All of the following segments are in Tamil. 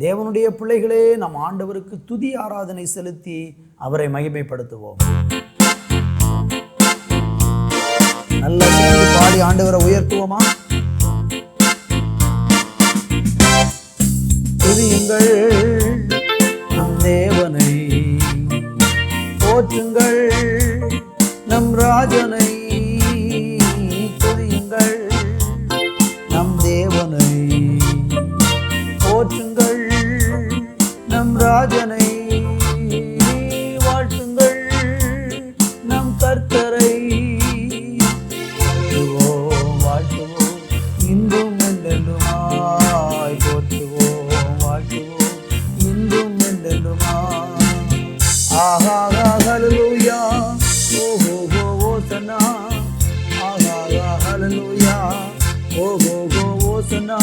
தேவனுடைய பிள்ளைகளே, நம் ஆண்டவருக்கு துதி ஆராதனை செலுத்தி அவரை மகிமைப்படுத்துவோம். நல்ல சேர்ந்து பாடி ஆண்டவரை உயர்த்துவோமா? துதியுங்கள் நம் தேவனை, போற்றுங்கள் நம் ராஜனை. துதியுங்கள் நம் தேவனை, போற்றுங்கள் நம் ராஜனை. வாழ்த்துங்கள் நம் கர்த்தரை. வாழ்த்துவோம் இன்றும் என்றென்றுமாய். போற்றுவோம் வாழ்த்துவோம் இன்றும் என்றென்றுமாய். ஆஹா ஹல்லேலூயா, ஓஹோ ஓசன்னா. ஆஹா ஹல்லேலூயா, ஓஹோ ஓசன்னா.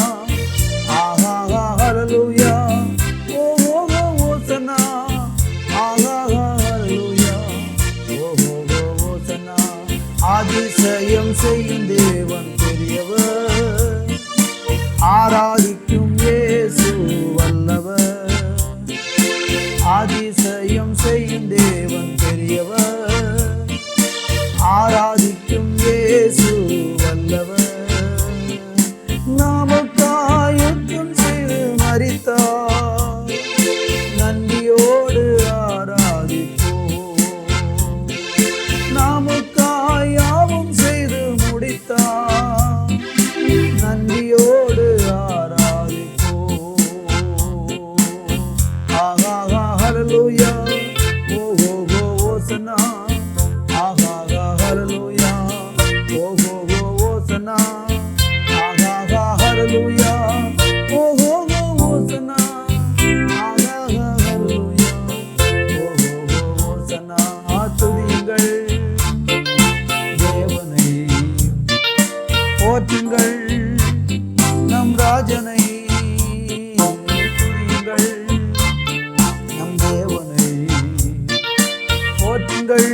ஆஹா ஹல்லேலூயா, ஓஹோ ஓசன்னா. ஆஹா ஹல்லேலூயா, ஓஹோ ஓசன்னா. அதிசயம் செய்யும் தேவன் பெரியவர், ஆராதிக்கும் இயேசு வல்லவர். அதிசயம் செய்யும் தேவன் பெரியவர், ஆராதிக்கும் இயேசு வல்லவர். நமக்காய் யுத்தம் செய்து மரித்தார், நன்றியோடு ஆராதிப்போம். நமக்காய் யாவும் செய்து முடித்தார், நன்றியோடு ஆராதிப்போம். ஆஹா ஹல்லேலூயா, ஓஹோ ஓசன்னா. ஆஹா ஹல்லேலூயா, ஓஹோ ஓசன்னா. ஆஹா ஹல்லேலூயா, ஓஹோ ஓசன்னா. ஆஹா ஹல்லேலூயா, ஓஹோ ஓசன்னா. துதியுங்கள் தேவனை, போற்றுங்கள் நம் ராஜனை. துதியுங்கள் நம் தேவனை, போற்றுங்கள்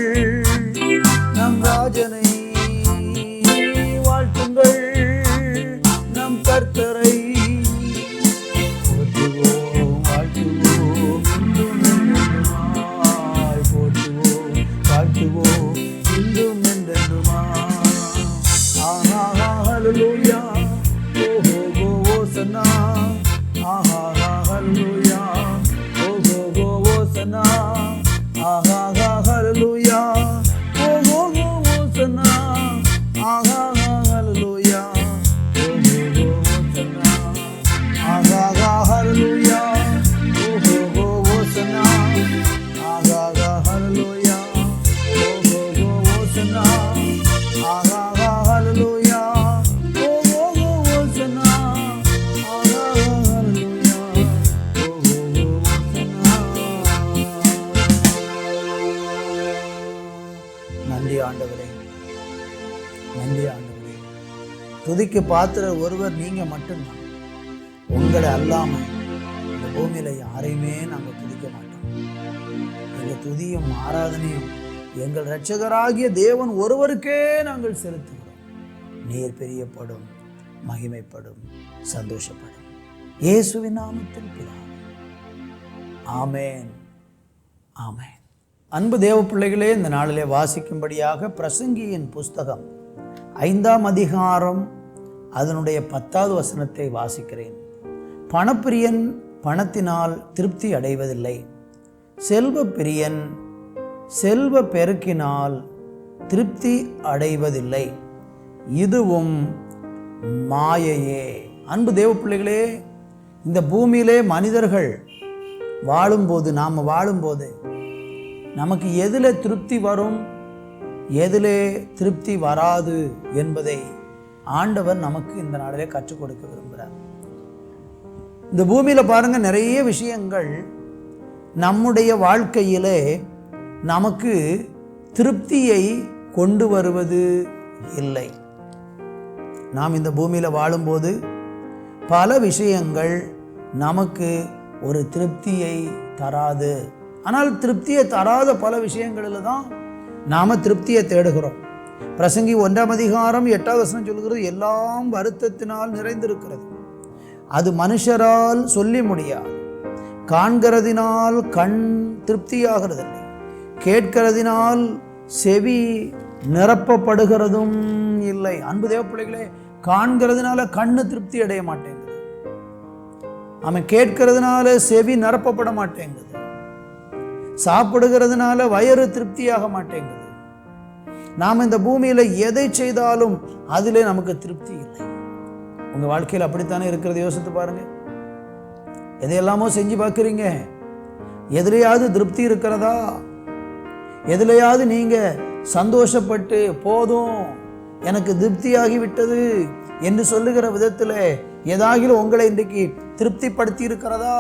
நம் ராஜனை. வாழ்த்துங்கள் நம் கர்த்தரை. போற்றுவோம் வாழ்த்துவோம் இன்றும் என்றென்றுமாய். போற்றுவோம் வாழ்த்துவோம் இன்றும் என்றென்றுமாய். ஆஹா ஹல்லேலூயா, ஓஹோ ஓசன்னா. ஆஹா ஹல்லேலூயா, ஓஹோ ஓசன்னா. ஆஹா ஹல்லேலூயா, ஓஹோ ஓசன்னா. ஆஹா ஹல்லேலூயா, ஓஹோ ஓசன்னா. ஆஹா ஹல்லேலூயா, ஓஹோ ஓசன்னா. ஆஹா ஹல்லேலூயா, ஓஹோ ஓசன்னா. ஆஹா ஹல்லேலூயா, ஓஹோ ஓசன்னா. ஆஹா ஹல்லேலூயா, ஓஹோ ஓசன்னா. நன்றி ஆண்டவரே, நன்றி ஆண்டவரே. துதிக்கு பாத்திரர் ஒருவர் நீங்க மட்டும்தான். உங்களை அல்லாம இந்த பூமியில யாரையுமே நாங்கள் துதிக்க மாட்டோம். எங்கள் துதியும் ஆராதனையும் எங்கள் இரட்சகராகிய தேவன் ஒருவருக்கே நாங்கள் செலுத்துகிறோம். நீர் பிரியப்படும், மகிமைப்படும், சந்தோஷப்படும். இயேசுவின் நாமத்தில் பிதாவே, ஆமென், ஆமென். அன்பு தேவ பிள்ளைகளே, இந்த நாளிலே வாசிக்கும்படியாக பிரசங்கியின் புஸ்தகம் 5ஆம் அதிகாரம் அதனுடைய 10வது வசனத்தை வாசிக்கிறேன். பணப்பிரியன் பணத்தினால் திருப்தி அடைவதில்லை, செல்வ பிரியன் செல்வ பெருக்கினால் திருப்தி அடைவதில்லை, இதுவும் மாயையே. அன்பு தேவ பிள்ளைகளே, இந்த பூமியிலே மனிதர்கள் வாழும்போது, நாம் வாழும்போது நமக்கு எதில் திருப்தி வரும், எதிலே திருப்தி வராது என்பதை ஆண்டவர் நமக்கு இந்த நாளிலே கற்றுக் கொடுக்க விரும்புகிறார். இந்த பூமியில் பாருங்க, நிறைய விஷயங்கள் நம்முடைய வாழ்க்கையிலே நமக்கு திருப்தியை கொண்டு வருவது இல்லை. நாம் இந்த பூமியில் வாழும்போது பல விஷயங்கள் நமக்கு ஒரு திருப்தியை தராது. ஆனால் திருப்தியை தராத பல விஷயங்களில் தான் நாம் திருப்தியை தேடுகிறோம். பிரசங்கி 1ஆம் அதிகாரம் 8வது வசனம் சொல்கிறது, எல்லாம் வருத்தத்தினால் நிறைந்திருக்கிறது, அது மனுஷரால் சொல்லி முடியாது. காண்கிறதினால் கண் திருப்தியாகிறதில்லை, கேட்கிறதினால் செவி நிரப்பப்படுகிறதும் இல்லை. அன்பு தேவ பிள்ளைகளே, காண்கிறதுனால கண்ணு திருப்தி அடைய மாட்டேங்குது, அவன் கேட்கிறதுனால செவி நிரப்பப்பட மாட்டேங்குது, சாப்பிடுகிறதுனால வயிறு திருப்தியாக மாட்டேங்குது. நாம் இந்த பூமியில எதை செய்தாலும் அதிலே நமக்கு திருப்தி இல்லை. உங்க வாழ்க்கையில் அப்படித்தானே இருக்கிறது? யோசித்து பாருங்க. எதையெல்லாமோ செஞ்சு பார்க்குறீங்க, எதிலையாவது திருப்தி இருக்கிறதா? எதிலையாவது நீங்க சந்தோஷப்பட்டு போதும் எனக்கு திருப்தியாகி விட்டது என்று சொல்லுகிற விதத்தில் ஏதாகிலும் உங்களை இன்றைக்கு திருப்திப்படுத்தி இருக்கிறதா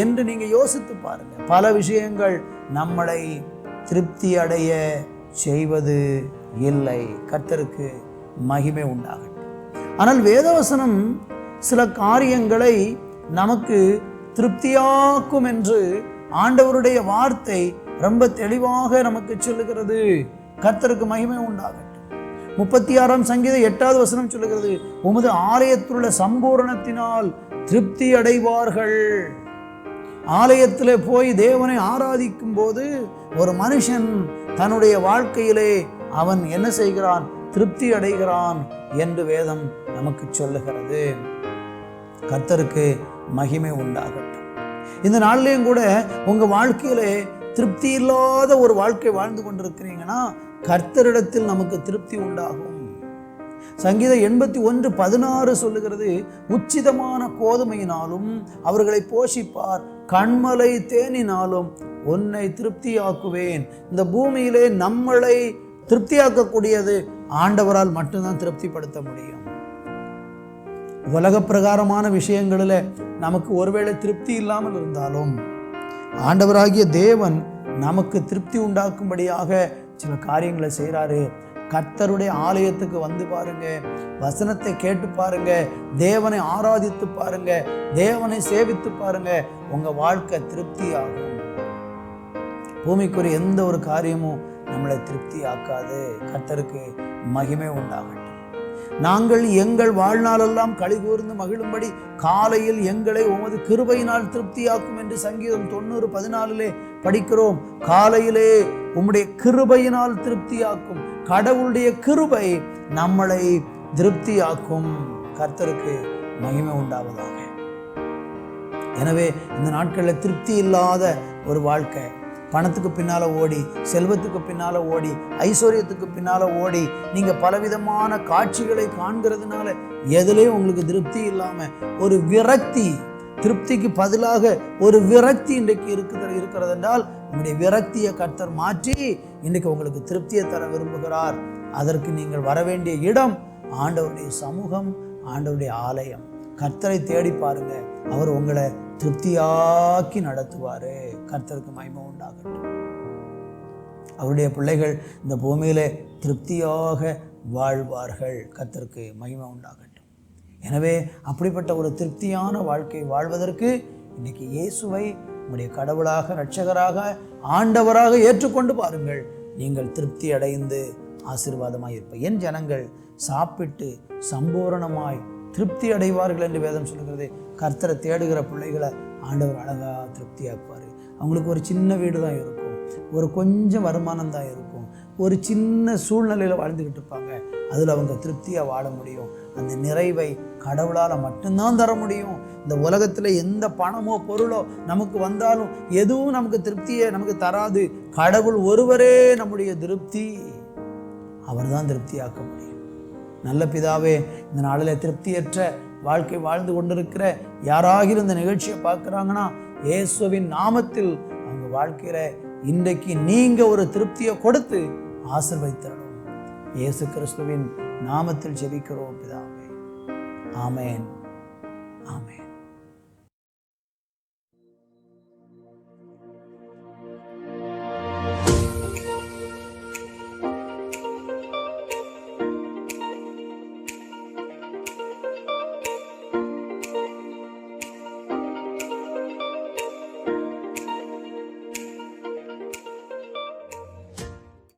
என்று நீங்க யோசித்து பாருங்க. பல விஷயங்கள் நம்மளை திருப்தி அடைய செய்வது இல்லை. கர்த்தருக்கு மகிமை உண்டாகட்டும். ஆனால் வேதவசனம் சில காரியங்களை நமக்கு திருப்தியாக்கும் என்று ஆண்டவருடைய வார்த்தை ரொம்ப தெளிவாக நமக்கு சொல்லுகிறது. கர்த்தருக்கு மகிமை உண்டாகட்டும். 36ஆம் சங்கீதம் 8வது வசனம் சொல்லுகிறது, உமது ஆலயத்திலுள்ள சம்பூரணத்தினால் திருப்தி அடைவார்கள். ஆலயத்தில் போய் தேவனை ஆராதிக்கும் போது ஒரு மனுஷன் தன்னுடைய வாழ்க்கையிலே அவன் என்ன செய்கிறான்? திருப்தி அடைகிறான் என்று வேதம் நமக்கு சொல்லுகிறது. கர்த்தருக்கு மகிமை உண்டாகட்டும். இந்த நாள்லையும் கூட உங்க வாழ்க்கையிலே திருப்தி இல்லாத ஒரு வாழ்க்கை வாழ்ந்து கொண்டிருக்கிறீங்கன்னா கர்த்தரிடத்தில் நமக்கு திருப்தி உண்டாகும். சங்கீதம் 81:16 சொல்லுகிறது, உச்சிதமான கோதுமையினாலும் அவர்களை போஷிப்பார், கண்மலை தேனினாலும் உன்னை திருப்தியாக்குவேன். இந்த பூமியிலே நம்மளை திருப்தியாக்கக்கூடியது ஆண்டவரால் மட்டும்தான் திருப்திப்படுத்த முடியும். உலக பிரகாரமான விஷயங்களில் நமக்கு ஒருவேளை திருப்தி இல்லாமல் இருந்தாலும் ஆண்டவராகிய தேவன் நமக்கு திருப்தி உண்டாக்கும்படியாக சில காரியங்களை செய்கிறாரு. கர்த்தருடைய ஆலயத்துக்கு வந்து பாருங்க, வசனத்தை கேட்டு பாருங்க, தேவனை ஆராதித்து பாருங்க, தேவனை சேவித்து பாருங்க, உங்க வாழ்க்கை திருப்தி ஆகும். பூமிக்குரிய எந்த ஒரு காரியமும் நம்மளை திருப்தி ஆக்காது. கர்த்தருக்கு மகிமை உண்டாகட்டும். நாங்கள் எங்கள் வாழ்நாளெல்லாம் களி கூர்ந்து மகிழும்படி காலையில் எங்களை உமது கிருபையினால் திருப்தியாக்கும் என்று சங்கீதம் 90:14 படிக்கிறோம். காலையிலே உம்முடைய கிருபையினால் திருப்தியாக்கும். கடவுளுடைய கிருபை நம்மளை திருப்தியாக்கும். கர்த்தருக்கு மகிமை உண்டாவதாக. எனவே இந்த நாட்களில் திருப்தி இல்லாத ஒரு வாழ்க்கை, பணத்துக்கு பின்னால ஓடி, செல்வத்துக்கு பின்னால ஓடி, ஐஸ்வர்யத்துக்கு பின்னால ஓடி, நீங்க பலவிதமான காட்சிகளை காண்கிறதுனால எதுலேயும் உங்களுக்கு திருப்தி இல்லாம ஒரு விரக்தி, திருப்திக்கு பதிலாக ஒரு விரக்தி இன்றைக்கு இருக்கிறது என்றால் உங்களுடைய விரக்தியை கர்த்தர் மாற்றி இன்றைக்கு உங்களுக்கு திருப்தியை தர விரும்புகிறார். அதற்கு நீங்கள் வர வேண்டிய இடம் ஆண்டவருடைய சமூகம், ஆண்டவருடைய ஆலயம். கர்த்தரை தேடி பாருங்க, அவர் உங்களை திருப்தியாக்கி நடத்துவாரு. கர்த்தருக்கு மகிமை உண்டாகட்டும். அவருடைய பிள்ளைகள் இந்த பூமியில திருப்தியாக வாழ்வார்கள். கர்த்தருக்கு மகிமை உண்டாகட்டும். எனவே அப்படிப்பட்ட ஒரு திருப்தியான வாழ்க்கை வாழ்வதற்கு இன்னைக்கு இயேசுவை உங்களுடைய கடவுளாக, இரட்சகராக, ஆண்டவராக ஏற்றுக்கொண்டு பாருங்கள். நீங்கள் திருப்தி அடைந்து ஆசீர்வாதமாய் இருப்ப என் ஜனங்கள் சாப்பிட்டு சம்பூரணமாய் திருப்தி அடைவார்கள் என்று வேதம் சொல்லுகிறது. கர்த்தரை தேடுகிற பிள்ளைகளை ஆண்டவர் அழகா திருப்தியாக்குவார். அவங்களுக்கு ஒரு சின்ன வீடு தான் இருக்கும், ஒரு கொஞ்சம் வருமானம் தான் இருக்கும், ஒரு சின்ன சூழ்நிலையில் வாழ்ந்துக்கிட்டு இருப்பாங்க. அதில் அவங்க திருப்தியாக வாழ முடியும். அந்த நிறைவை கடவுளால் மட்டும்தான் தர முடியும். இந்த உலகத்தில் எந்த பணமோ பொருளோ நமக்கு வந்தாலும் எதுவும் நமக்கு திருப்தியை நமக்கு தராது. கடவுள் ஒருவரே நம்முடைய திருப்தி. அவர் தான் திருப்தியாக்க முடியும். நல்ல பிதாவே, இந்த நாளில் திருப்தியற்ற வாழ்க்கை வாழ்ந்து கொண்டிருக்கிற யாராகிலும் இந்த நிகழ்ச்சியை பார்க்குறாங்கன்னா இயேசுவின் நாமத்தில் அவங்க வாழ்க்கையில இன்றைக்கு நீங்க ஒரு திருப்தியை கொடுத்து ஆசீர்வதித்தரணும். இயேசு கிறிஸ்துவின் நாமத்தில் ஜெபிக்கிறோம் பிதாவே. ஆமென், ஆமென்.